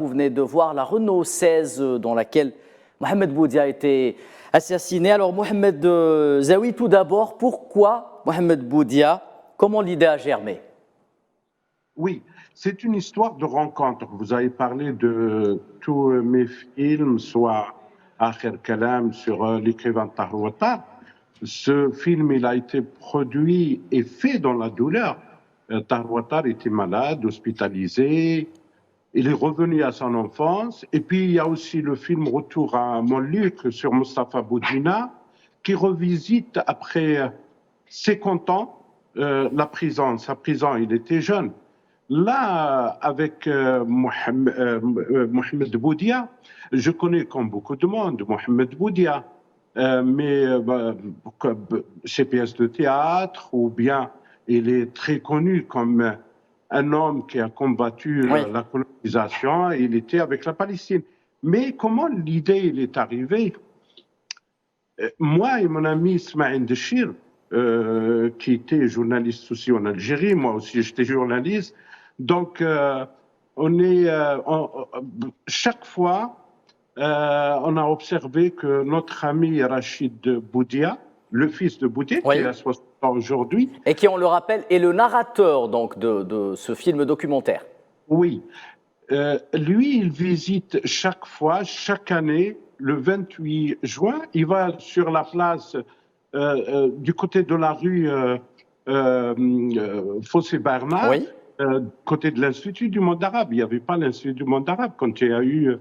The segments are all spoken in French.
Vous venez de voir la Renault 16 dans laquelle Mohamed Boudia a été assassiné. Alors Mohamed Zawi, tout d'abord, pourquoi Mohamed Boudia? Comment l'idée a germé? Oui, c'est une histoire de rencontre. Vous avez parlé de tous mes films, soit Akhir Kalam sur l'écrivain Tahar Wattar. Ce film, il a été produit et fait dans la douleur. Tahar Wattar était malade, hospitalisé. Il est revenu à son enfance. Et puis, il y a aussi le film Retour à Montluc sur Mustapha Boudina, qui revisite après 50 ans la prison. Sa prison, il était jeune. Là, avec Mohamed Boudia, je connais comme beaucoup de monde Mohamed Boudia, ses pièces de théâtre, ou bien il est très connu comme un homme qui a combattu la colonisation, et il était avec la Palestine. Mais comment l'idée est arrivée? Moi et mon ami Ismaël Dechir, qui était journaliste aussi en Algérie, moi aussi j'étais journaliste, donc chaque fois, on a observé que notre ami Rachid Boudia, le fils de Boudia, qui a 60 ans aujourd'hui. Et qui, on le rappelle, est le narrateur donc, de ce film documentaire. Oui. Lui, il visite chaque fois, chaque année, le 28 juin, il va sur la place du côté de la rue Fossé Bernard, côté de l'Institut du monde arabe. Il n'y avait pas l'Institut du monde arabe quand il y a eu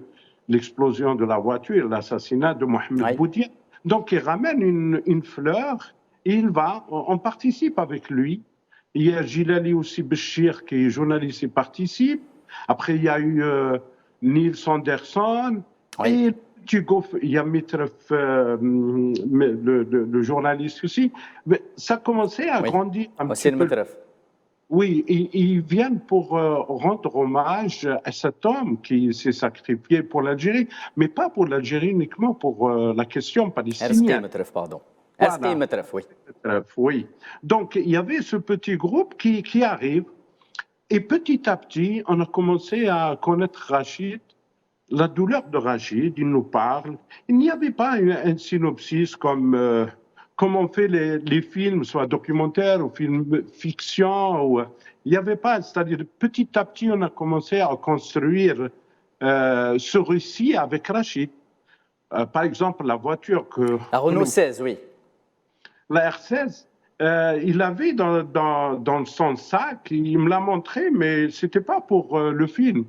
l'explosion de la voiture, l'assassinat de Mohamed Boudia. Donc, il ramène une fleur et on participe avec lui. Il y a Gilali aussi Béchir, qui est journaliste, il participe. Après, il y a eu Niels Anderson. Et il y a Mitref, le journaliste aussi. Mais ça commençait à grandir un petit peu. Oui, ils viennent pour rendre hommage à cet homme qui s'est sacrifié pour l'Algérie, mais pas pour l'Algérie uniquement, pour la question palestinienne. Mitref, pardon. Voilà. Mitref, oui. Oui. Donc, il y avait ce petit groupe qui arrive, et petit à petit, on a commencé à connaître Rachid, la douleur de Rachid, il nous parle. Il n'y avait pas un synopsis comme on fait les films, soit documentaires ou films fiction. Il n'y avait pas, c'est-à-dire petit à petit, on a commencé à construire ce récit avec Rachid. Par exemple, la voiture que... La Renault 16, oui. La R16, il l'avait dans son sac, il me l'a montré, mais ce n'était pas pour le film.